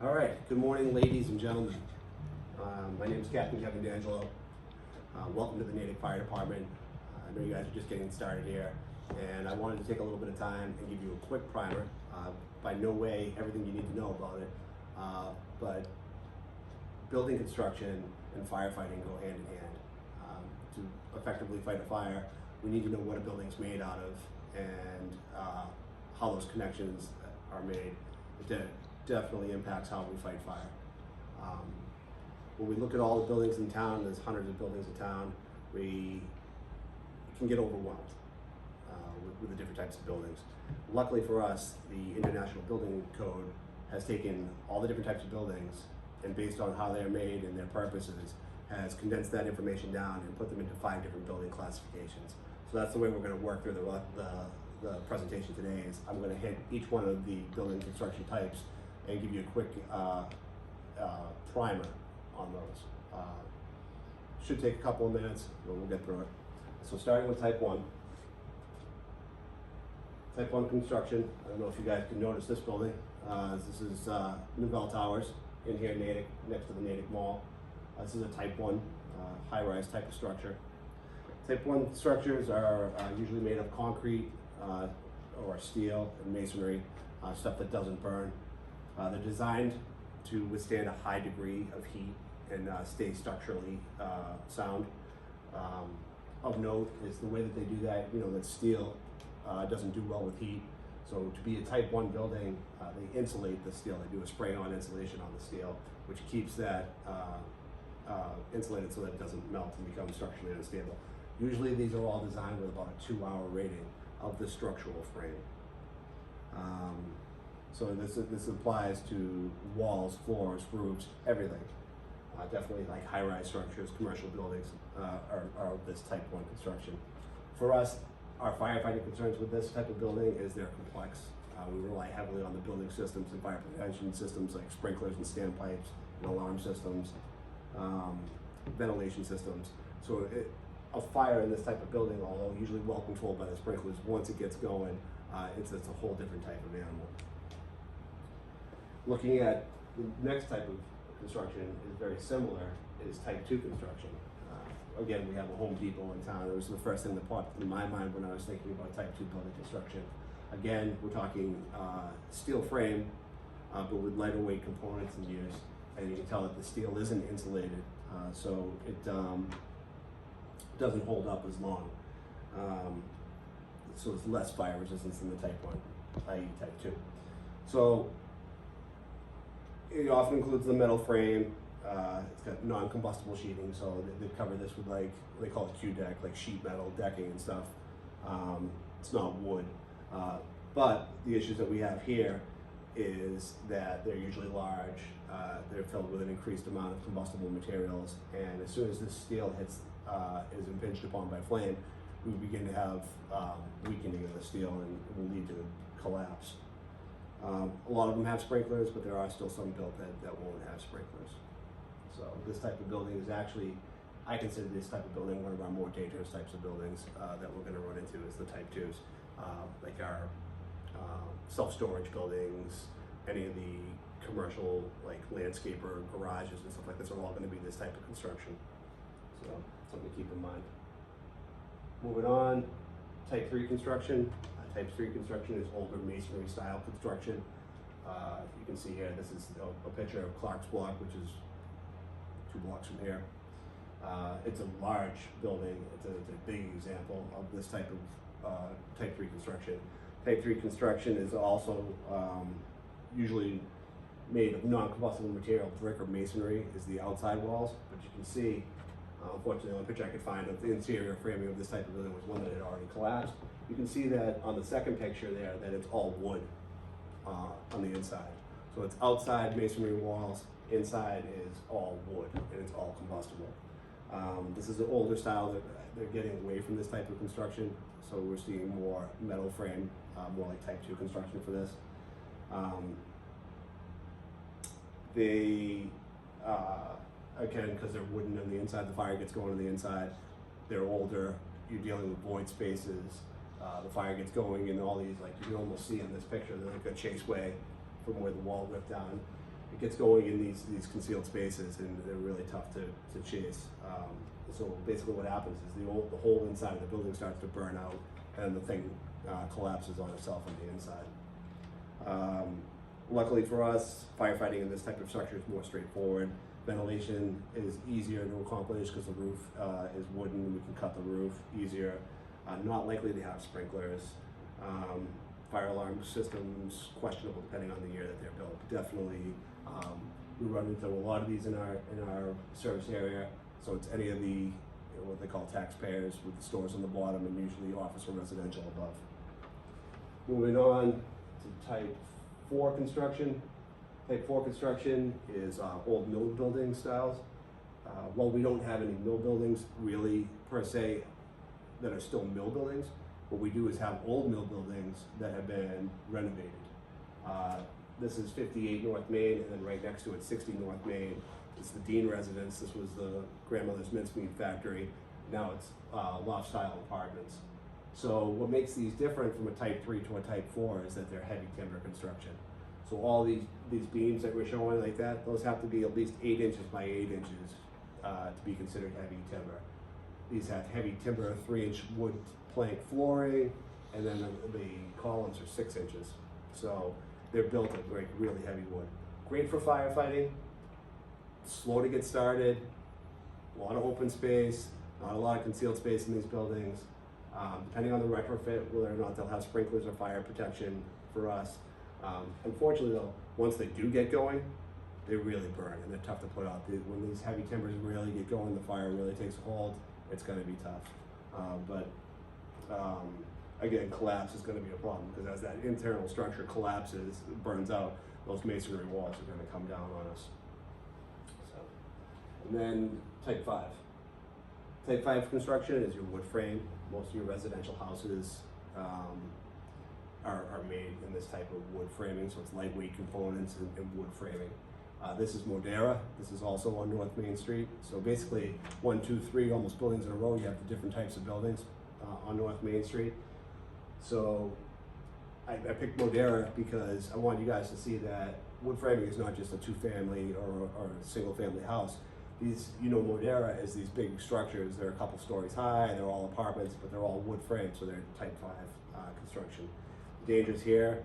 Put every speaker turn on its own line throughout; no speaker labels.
All right, good morning, ladies and gentlemen. My name is Captain Kevin D'Angelo. Welcome to the Natick Fire Department. I know you guys are just getting started here, and I wanted to take a little bit of time and give you a quick primer. By no way everything you need to know about it, but building construction and firefighting go hand in hand. To effectively fight a fire, we need to know what a building's made out of and how those connections are made. It definitely impacts how we fight fire. When we look at all the buildings in town, there's hundreds of buildings in town, we can get overwhelmed with the different types of buildings. Luckily for us, the International Building Code has taken all the different types of buildings and based on how they're made and their purposes, has condensed that information down and put them into 5 different building classifications. So that's the way we're going to work through the presentation today. Is I'm going to hit each one of the building construction types and give you a quick primer on those. Should take a couple of minutes, but we'll get through it. So starting with type 1. Type 1 construction, I don't know if you guys can notice this building. This is Nouvelle Towers in here in Natick, next to the Natick Mall. This is a type 1 high-rise type of structure. Type 1 structures are usually made of concrete or steel and masonry, stuff that doesn't burn. They're designed to withstand a high degree of heat and stay structurally sound. Of note is the way that they do that, that steel doesn't do well with heat. So to be a type 1 building, they insulate the steel. They do a spray-on insulation on the steel, which keeps that insulated so that it doesn't melt and become structurally unstable. Usually these are all designed with about a 2-hour rating of the structural frame. So this applies to walls, floors, roofs, everything. Definitely like high-rise structures, commercial buildings are this type 1 construction. For us, our firefighting concerns with this type of building is they're complex. We rely heavily on the building systems and fire prevention systems like sprinklers and standpipes and alarm systems, ventilation systems. So a fire in this type of building, although usually well controlled by the sprinklers, once it gets going, it's a whole different type of animal. Looking at the next type of construction is very similar, is type 2 construction. Again, we have a Home Depot in town. It was the first thing that popped in my mind when I was thinking about type 2 building construction. Again, we're talking steel frame, but with lighter weight components in use. And you can tell that the steel isn't insulated, so it doesn't hold up as long. So it's less fire resistance than the type 1, i.e. type 2. So it often includes the metal frame. It's got non-combustible sheeting, so they cover this with they call it Q-deck, like sheet metal decking and stuff. It's not wood. But the issues that we have here is that they're usually large, they're filled with an increased amount of combustible materials, and as soon as this steel is impinged upon by flame, we begin to have weakening of the steel and it will lead to collapse. A lot of them have sprinklers, but there are still some built that won't have sprinklers. So this type of building is actually, I consider this type of building one of our more dangerous types of buildings that we're going to run into is the type 2s, like our self-storage buildings, any of the commercial like landscaper garages and stuff like this are all going to be this type of construction. So something to keep in mind. Moving on, type 3 construction. Type 3 construction is older masonry style construction. You can see here, this is a picture of Clark's Block, which is 2 blocks from here. It's a large building. It's a big example of this type of type 3 construction. Type 3 construction is also usually made of non-combustible material. Brick or masonry is the outside walls, but you can see, unfortunately, the only picture I could find of the interior framing of this type of building was one that had already collapsed. You can see that on the second picture there, that it's all wood on the inside. So it's outside masonry walls, inside is all wood, and it's all combustible. This is an older style that they're getting away from this type of construction, so we're seeing more metal frame, more like type 2 construction for this. They, again, because they're wooden on the inside, the fire gets going on the inside, they're older, you're dealing with void spaces, the fire gets going and all these, like you can almost see in this picture, they're like a chaseway from where the wall ripped down. it gets going in these concealed spaces, and they're really tough to chase. So basically what happens is the whole inside of the building starts to burn out, and the thing collapses on itself on the inside. Luckily for us, firefighting in this type of structure is more straightforward. Ventilation is easier to accomplish because the roof is wooden. We can cut the roof easier. Not likely to have sprinklers. Fire alarm systems, questionable depending on the year that they're built. Definitely, we run into a lot of these in our service area. So it's any of the what they call taxpayers with the stores on the bottom, and usually office or residential above. Moving on to type 4 construction. Type 4 construction is old mill building styles. While we don't have any mill buildings really per se that are still mill buildings, what we do is have old mill buildings that have been renovated. This is 58 North Main, and then right next to it, 60 North Main. It's the Dean residence. This was the grandmother's mincemeat factory. Now it's loft style apartments. So what makes these different from a type 3 to a type 4 is that they're heavy timber construction. So all these beams that we're showing like that, those have to be at least 8 inches by 8 inches to be considered heavy timber. These have heavy timber, 3-inch wood plank flooring, and then the columns are 6 inches. So they're built of really heavy wood. Great for firefighting, slow to get started, a lot of open space, not a lot of concealed space in these buildings. Depending on the retrofit, whether or not they'll have sprinklers or fire protection for us. Unfortunately though, once they do get going, they really burn and they're tough to put out. When these heavy timbers really get going, the fire really takes hold, it's gonna be tough. Again, collapse is gonna be a problem because as that internal structure collapses, burns out, those masonry walls are gonna come down on us. So, and then type 5. Type 5 construction is your wood frame. Most of your residential houses are made in this type of wood framing, so it's lightweight components and wood framing. This is Modera. This is also on North Main Street. So basically, 1, 2, 3, almost buildings in a row, you have the different types of buildings on North Main Street. So I picked Modera because I want you guys to see that wood framing is not just a 2-family or a single-family house. These, Modera is these big structures. They're a couple stories high, they're all apartments, but they're all wood framed, so they're type 5 construction. The dangers here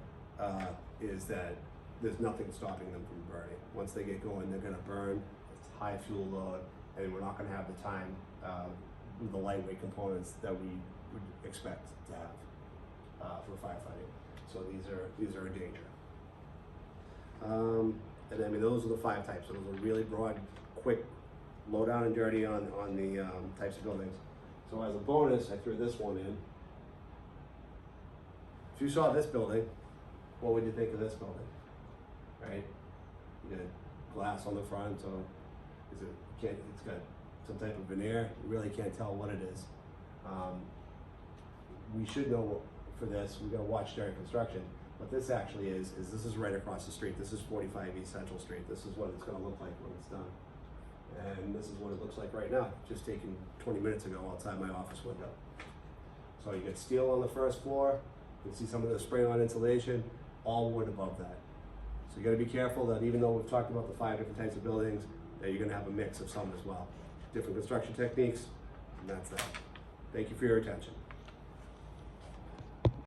is that there's nothing stopping them from burning. Once they get going, they're gonna burn. It's high fuel load, and we're not gonna have the time with the lightweight components that we would expect to have for firefighting. So these are a danger. And I mean, those are the 5 types. So those are really broad, quick, low down and dirty on the types of buildings. So as a bonus, I threw this one in. If you saw this building, what would you think of this building? Right? You got glass on the front, so it's got some type of veneer. You really can't tell what it is. We should know for this, we gotta watch during construction. What this actually is this is right across the street. This is 45 East Central Street. This is what it's gonna look like when it's done. And this is what it looks like right now, just taken 20 minutes ago outside my office window. So you get steel on the first floor, you can see some of the spray-on insulation, all wood above that. So you gotta be careful that even though we've talked about the 5 different types of buildings, that you're gonna have a mix of some as well. Different construction techniques, and that's that. Thank you for your attention.